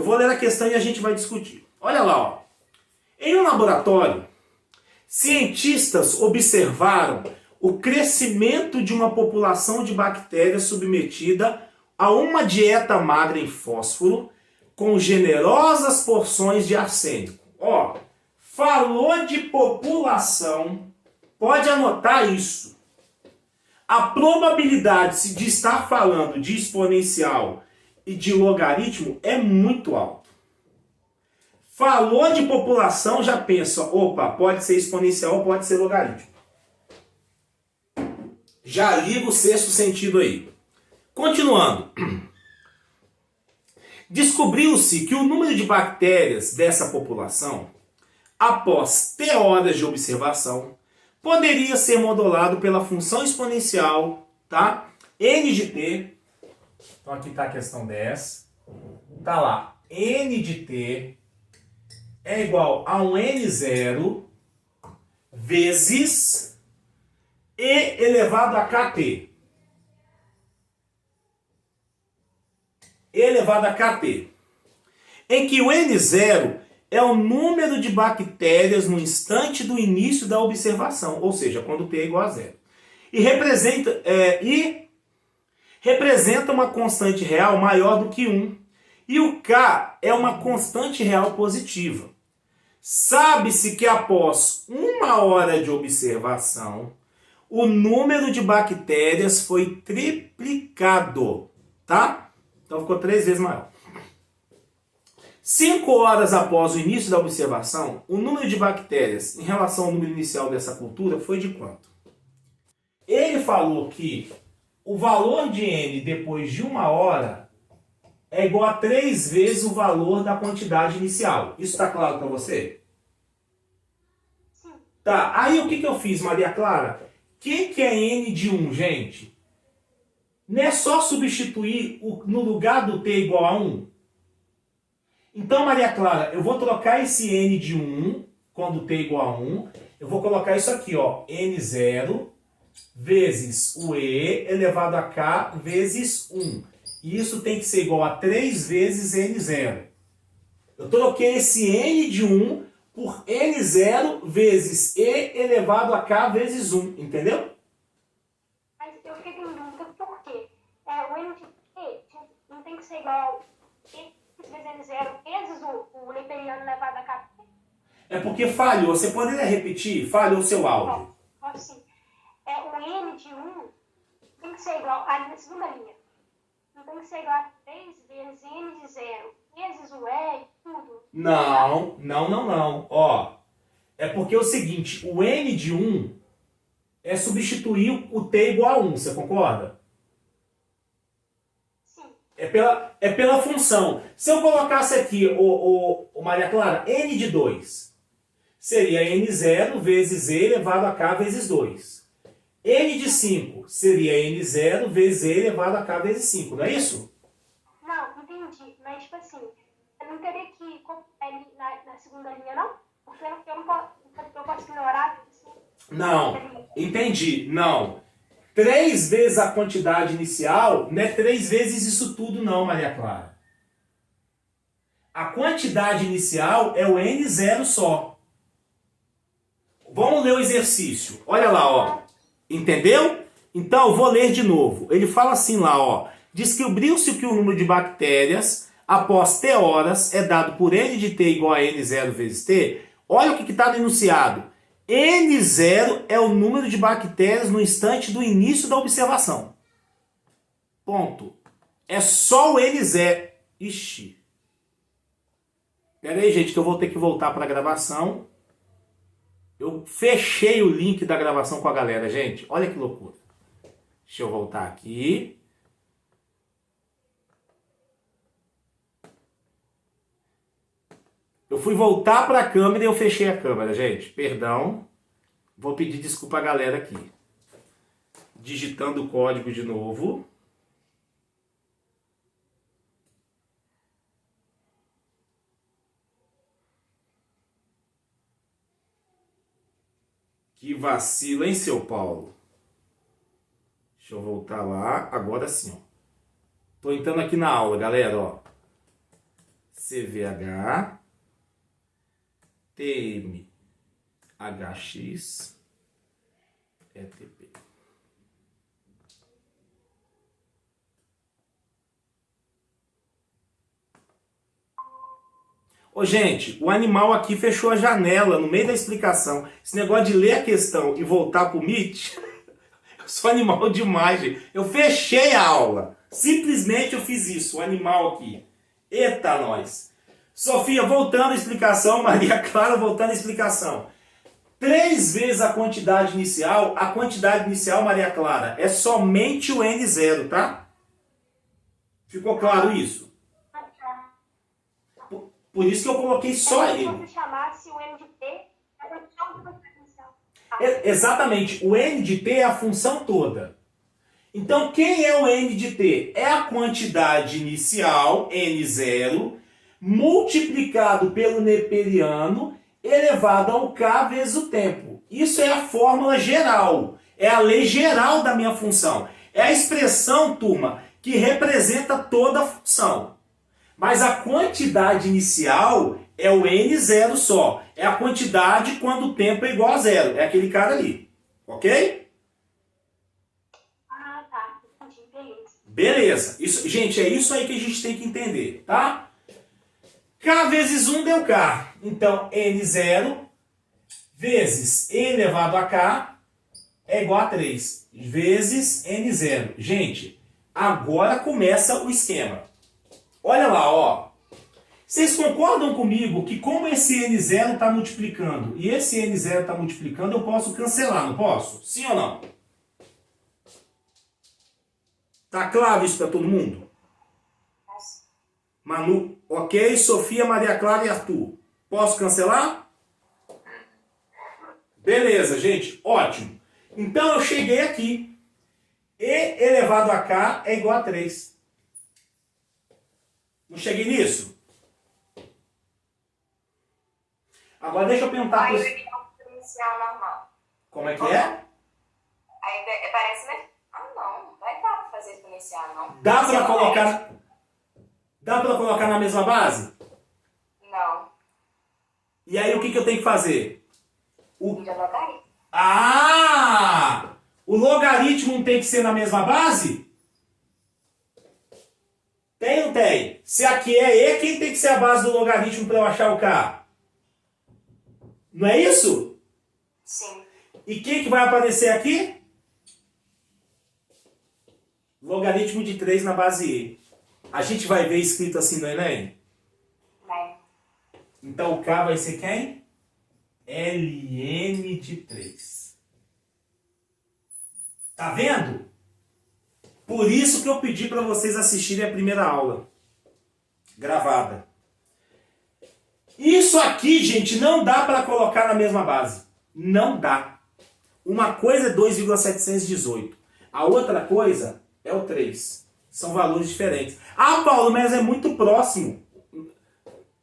vou ler a questão e a gente vai discutir. Olha lá, ó. Em um laboratório, cientistas observaram o crescimento de uma população de bactérias submetida a uma dieta magra em fósforo com generosas porções de arsênico. Ó, falou de população, pode anotar isso. A probabilidade de estar falando de exponencial e de logaritmo é muito alta. Falou de população, já pensa, opa, pode ser exponencial ou pode ser logaritmo. Já liga o sexto sentido aí. Continuando. Descobriu-se que o número de bactérias dessa população, após T horas de observação, poderia ser modulado pela função exponencial, tá? N de T. Então aqui está a questão 10. Tá lá. N de T é igual a um N0 vezes E elevado a KT. E elevado a KT. Em que o N0 é o número de bactérias no instante do início da observação, ou seja, quando T é igual a 0. E representa uma constante real maior do que 1. E o K é uma constante real positiva. Sabe-se que após 1 hora de observação, o número de bactérias foi triplicado, tá? Então ficou 3 vezes maior. 5 horas após o início da observação, o número de bactérias em relação ao número inicial dessa cultura foi de quanto? Ele falou que o valor de N depois de 1 hora é igual a 3 vezes o valor da quantidade inicial. Isso está claro para você? Sim. Tá, aí o que eu fiz, Maria Clara? O que é N de 1, gente? Não é só substituir no lugar do T igual a 1? Então, Maria Clara, eu vou trocar esse N de 1, quando T igual a 1, eu vou colocar isso aqui, ó, N0 vezes o E elevado a K vezes 1. E isso tem que ser igual a 3 vezes N0. Eu troquei esse N de 1 por N0 vezes E elevado a K vezes 1, entendeu? Mas eu fiquei com dúvida por quê? O N de T não tem que ser igual a E vezes N0 vezes o neperiano elevado a K. É porque falhou. Você poderia repetir? Falhou o seu áudio. Pode sim. O N de 1 tem que ser igual, ali na segunda linha, não tem que ser igual a 3 vezes N de 0 vezes o E e tudo. Não. Ó, é porque é o seguinte, o N de 1 é substituir o T igual a 1, você concorda? Sim. É pela função. Se eu colocasse aqui, o Maria Clara, N de 2, seria N0 vezes E elevado a K vezes 2. N de 5 seria N0 vezes E elevado a K vezes 5, não é isso? Não, entendi. Mas, tipo assim, eu não teria que colocar ele na segunda linha, não? Porque eu posso ignorar. Assim, Não, entendi. Não. 3 vezes a quantidade inicial não é 3 vezes isso tudo não, Maria Clara. A quantidade inicial é o N0 só. Vamos ler o exercício. Olha lá, ó. Entendeu? Então, eu vou ler de novo. Ele fala assim lá, ó. Descobriu-se que o número de bactérias após T horas é dado por N de T igual a N0 vezes T. Olha o que está no enunciado. N0 é o número de bactérias no instante do início da observação. Ponto. É só o N0. Ixi. Pera aí, gente, que eu vou ter que voltar para a gravação. Eu fechei o link da gravação com a galera, gente. Olha que loucura. Deixa eu voltar aqui. Eu fui voltar para a câmera e eu fechei a câmera, gente. Perdão. Vou pedir desculpa à galera aqui. Digitando o código de novo. Que vacilo, hein, seu Paulo? Deixa eu voltar lá. Agora sim, ó. Tô entrando aqui na aula, galera, ó. CVH, TMHX, ETP. Ô, gente, o animal aqui fechou a janela no meio da explicação. Esse negócio de ler a questão e voltar pro Meet, eu sou animal demais, gente. Eu fechei a aula. Simplesmente eu fiz isso, o animal aqui. Eita, nós. Sofia, voltando à explicação. Maria Clara, voltando à explicação. 3 vezes a quantidade inicial, Maria Clara, é somente o N0, tá? Ficou claro isso? Por isso que eu coloquei só ele. Se chamasse o N de T, a função do inicial. Exatamente, o N de T é a função toda. Então, quem é o N de T? É a quantidade inicial, N0, multiplicado pelo neperiano, elevado ao K vezes o tempo. Isso é a fórmula geral. É a lei geral da minha função. É a expressão, turma, que representa toda a função. Mas a quantidade inicial é o N0 só. É a quantidade quando o tempo é igual a zero. É aquele cara ali. Ok? Ah, tá. Entendi. Beleza. Beleza. Isso, gente, é isso aí que a gente tem que entender, tá? K vezes 1 deu K. Então, N0 vezes E elevado a K é igual a 3. Vezes N0. Gente, agora começa o esquema. Olha lá, ó. Vocês concordam comigo que como esse N0 está multiplicando e esse N0 está multiplicando, eu posso cancelar, não posso? Sim ou não? Tá claro isso para todo mundo? Manu, ok. Sofia, Maria Clara e Arthur. Posso cancelar? Beleza, gente. Ótimo. Então eu cheguei aqui. E elevado a K é igual a 3. Não cheguei nisso? Agora deixa eu perguntar para vocês. Aí o inicial normal. Como é que é? Aí parece, né? Ah, não vai dar para fazer exponencial, não. Dá para colocar... Dá para colocar na mesma base? Não. E aí o que eu tenho que fazer? Logaritmo. Ah! O logaritmo não tem que ser na mesma base? Tem ou não tem? Se aqui é E, quem tem que ser a base do logaritmo para eu achar o K? Não é isso? Sim. E quem que vai aparecer aqui? Logaritmo de 3 na base E. A gente vai ver escrito assim no Enem? Vai. Então o K vai ser quem? Ln de 3. Tá vendo? Por isso que eu pedi para vocês assistirem a primeira aula. Gravada. Isso aqui, gente, não dá para colocar na mesma base. Não dá. Uma coisa é 2,718. A outra coisa é o 3. São valores diferentes. Ah, Paulo, mas é muito próximo.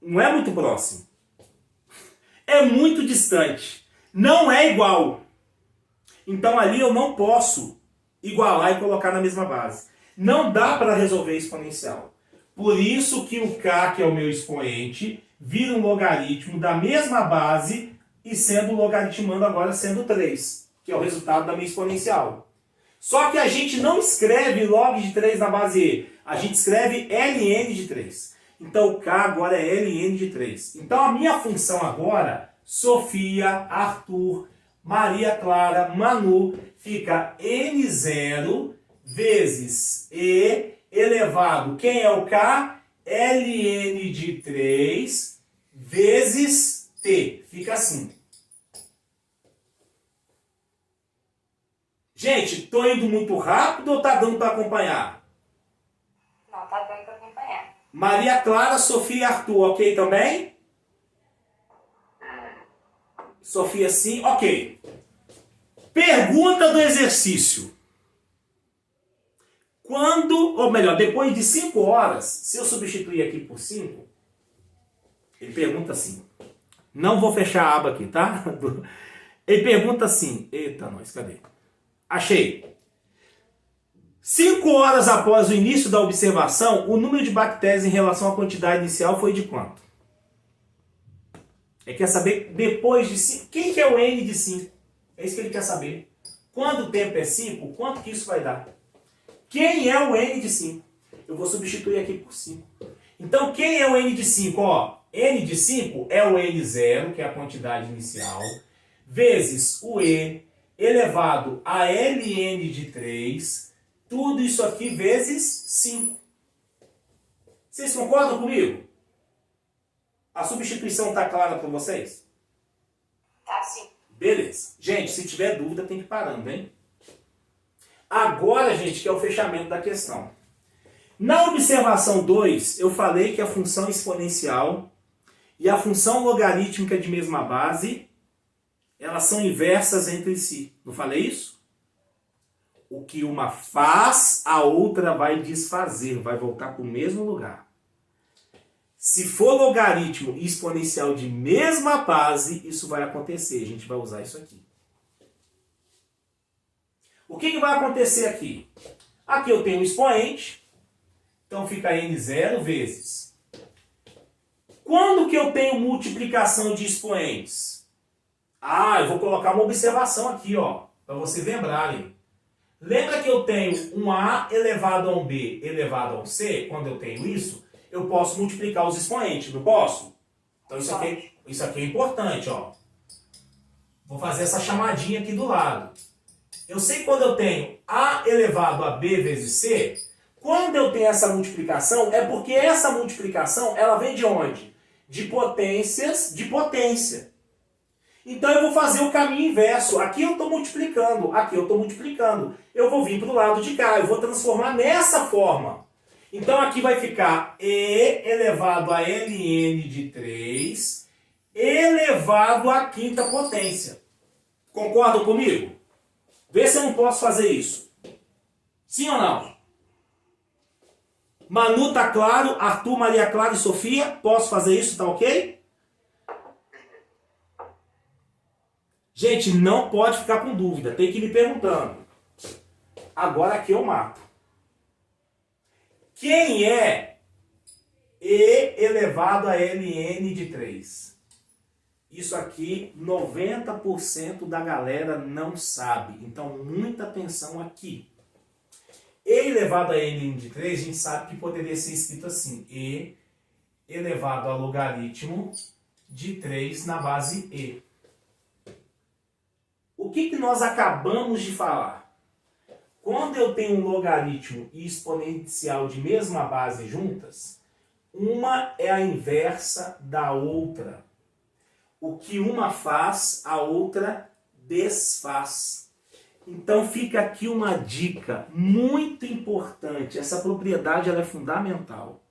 Não é muito próximo. É muito distante. Não é igual. Então ali eu não posso igualar e colocar na mesma base. Não dá para resolver exponencial. Por isso que o K, que é o meu expoente, vira um logaritmo da mesma base e sendo logaritmando agora sendo 3, que é o resultado da minha exponencial. Só que a gente não escreve log de 3 na base E. A gente escreve ln de 3. Então o K agora é ln de 3. Então a minha função agora, Sofia, Arthur, Maria Clara, Manu, fica N0 vezes E elevado. Quem é o K? ln de 3 vezes T. Fica assim. Gente, tô indo muito rápido ou tá dando para acompanhar? Não, tá dando para acompanhar. Maria Clara, Sofia e Arthur, ok também? Sofia, sim, ok. Pergunta do exercício. Quando, ou melhor, depois de 5 horas, se eu substituir aqui por 5, ele pergunta assim. Não vou fechar a aba aqui, tá? Ele pergunta assim. Eita, nós, cadê? Achei. 5 horas após o início da observação, o número de bactérias em relação à quantidade inicial foi de quanto? Ele quer saber depois de 5. Quem que é o N de 5? É isso que ele quer saber. Quando o tempo é 5, quanto que isso vai dar? Quem é o N de 5? Eu vou substituir aqui por 5. Então, quem é o N de 5? Ó, N de 5 é o N0, que é a quantidade inicial, vezes o E elevado a Ln de 3, tudo isso aqui vezes 5. Vocês concordam comigo? A substituição está clara para vocês? Tá sim. Beleza. Gente, se tiver dúvida, tem que ir parando, hein? Agora, gente, que é o fechamento da questão. Na observação 2, eu falei que a função exponencial e a função logarítmica de mesma base, elas são inversas entre si. Não falei isso? O que uma faz, a outra vai desfazer, vai voltar para o mesmo lugar. Se for logaritmo e exponencial de mesma base, isso vai acontecer. A gente vai usar isso aqui. O que vai acontecer aqui? Aqui eu tenho um expoente, então fica n0 vezes. Quando que eu tenho multiplicação de expoentes? Eu vou colocar uma observação aqui, ó, para vocês lembrarem. Lembra que eu tenho um A elevado a um B elevado a um C? Quando eu tenho isso, eu posso multiplicar os expoentes, não posso? Então isso aqui é importante, ó. Vou fazer essa chamadinha aqui do lado. Eu sei que quando eu tenho A elevado a B vezes C, quando eu tenho essa multiplicação, é porque essa multiplicação, ela vem de onde? De potências de potência. Então eu vou fazer o caminho inverso. Aqui eu estou multiplicando, aqui eu estou multiplicando. Eu vou vir para o lado de cá, eu vou transformar nessa forma. Então aqui vai ficar E elevado a Ln de 3 elevado à quinta potência. Concordam comigo? Vê se eu não posso fazer isso. Sim ou não? Manu, tá claro? Arthur, Maria Clara e Sofia, posso fazer isso, tá ok? Gente, não pode ficar com dúvida, tem que ir me perguntando. Agora aqui eu mato. Quem é E elevado a Ln de 3? Isso aqui, 90% da galera não sabe. Então, muita atenção aqui. E elevado a Ln de 3, a gente sabe que poderia ser escrito assim. E elevado a logaritmo de 3 na base E. O que nós acabamos de falar? Quando eu tenho um logaritmo e exponencial de mesma base juntas, uma é a inversa da outra. O que uma faz, a outra desfaz. Então fica aqui uma dica muito importante. Essa propriedade ela é fundamental.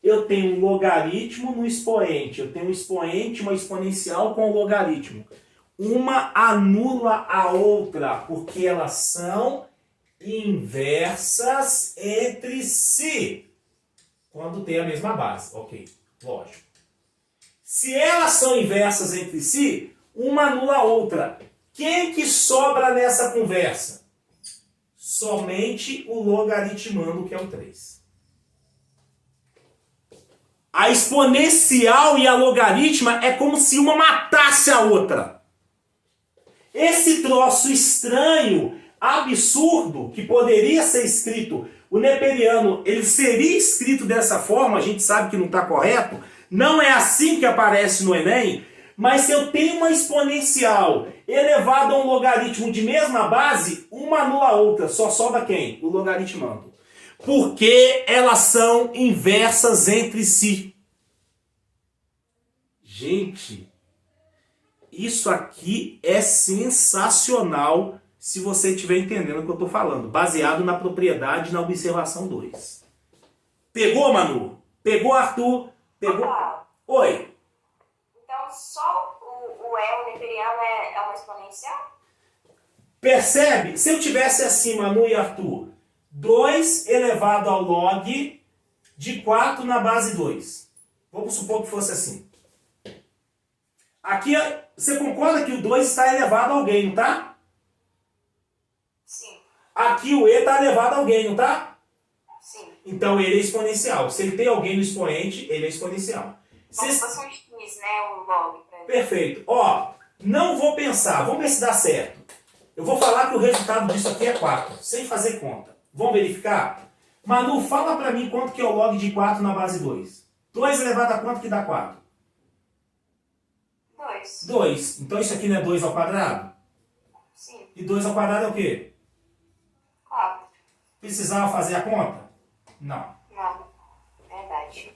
Eu tenho um logaritmo no expoente. Eu tenho um expoente, uma exponencial com o logaritmo. Uma anula a outra, porque elas são inversas entre si. Quando tem a mesma base. Ok, lógico. Se elas são inversas entre si, uma anula a outra. Quem que sobra nessa conversa? Somente o logaritmando, que é o 3. A exponencial e a logaritma é como se uma matasse a outra. Esse troço estranho, absurdo, que poderia ser escrito, o neperiano, ele seria escrito dessa forma, a gente sabe que não está correto, não é assim que aparece no Enem, mas se eu tenho uma exponencial elevada a um logaritmo de mesma base, uma anula a outra, só sobra quem? O logaritmando. Porque elas são inversas entre si. Gente, isso aqui é sensacional se você estiver entendendo o que eu estou falando, baseado na propriedade na observação 2. Pegou, Manu? Pegou, Arthur? Pegou? Oi. Então só o E, o neperiano, é uma exponencial? Percebe? Se eu tivesse assim, Manu e Arthur, 2 elevado ao log de 4 na base 2. Vamos supor que fosse assim. Aqui, você concorda que o 2 está elevado a alguém, não está? Sim. Aqui o E está elevado a alguém, não está? Sim. Então ele é exponencial. Se ele tem alguém no expoente, ele é exponencial. Como se fosse um X, né? O log. Perfeito. Ó, não vou pensar. Vamos ver se dá certo. Eu vou falar que o resultado disso aqui é 4, sem fazer conta. Vamos verificar? Manu, fala para mim quanto que é o log de 4 na base 2. 2 elevado a quanto que dá 4? 2. 2. Então isso aqui não é 2 ao quadrado? Sim. E 2 ao quadrado é o quê? 4. Precisava fazer a conta? Não. Não. Verdade.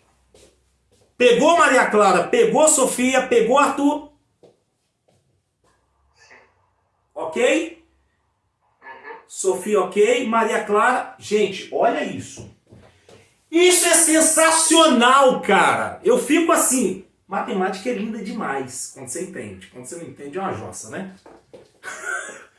Pegou Maria Clara, pegou Sofia, pegou Arthur? Ok? Sofia, ok. Maria Clara, gente, olha isso. Isso é sensacional, cara. Eu fico assim. Matemática é linda demais quando você entende. Quando você não entende é uma jossa, né?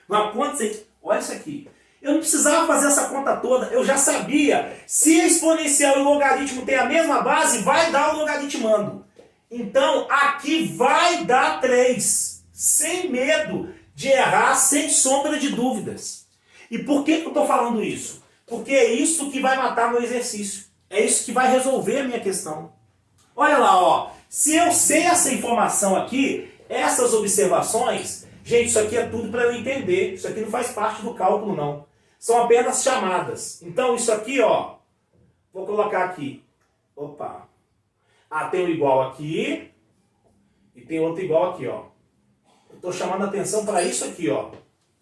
Mas quando você... Olha isso aqui. Eu não precisava fazer essa conta toda. Eu já sabia. Se a exponencial e o logaritmo têm a mesma base, vai dar o logaritmando. Então, aqui vai dar 3. Sem medo de errar, sem sombra de dúvidas. E por que eu estou falando isso? Porque é isso que vai matar meu exercício. É isso que vai resolver a minha questão. Olha lá, ó. Se eu sei essa informação aqui, essas observações, gente, isso aqui é tudo para eu entender. Isso aqui não faz parte do cálculo, não. São apenas chamadas. Então, isso aqui, ó, vou colocar aqui. Opa. Ah, tem um igual aqui e tem outro igual aqui, ó. Eu estou chamando a atenção para isso aqui, ó.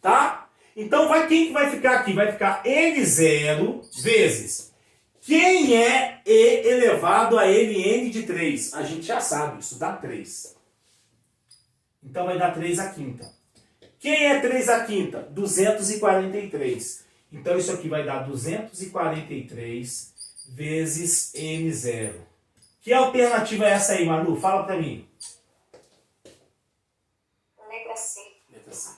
Tá? Então, quem que vai ficar aqui? Vai ficar N0 vezes. Quem é E elevado a Ln de 3? A gente já sabe, isso dá 3. Então vai dar 3 à quinta. Quem é 3 à quinta? 243. Então isso aqui vai dar 243 vezes N0. Que alternativa é essa aí, Manu? Fala pra mim. Letra C. Letra C.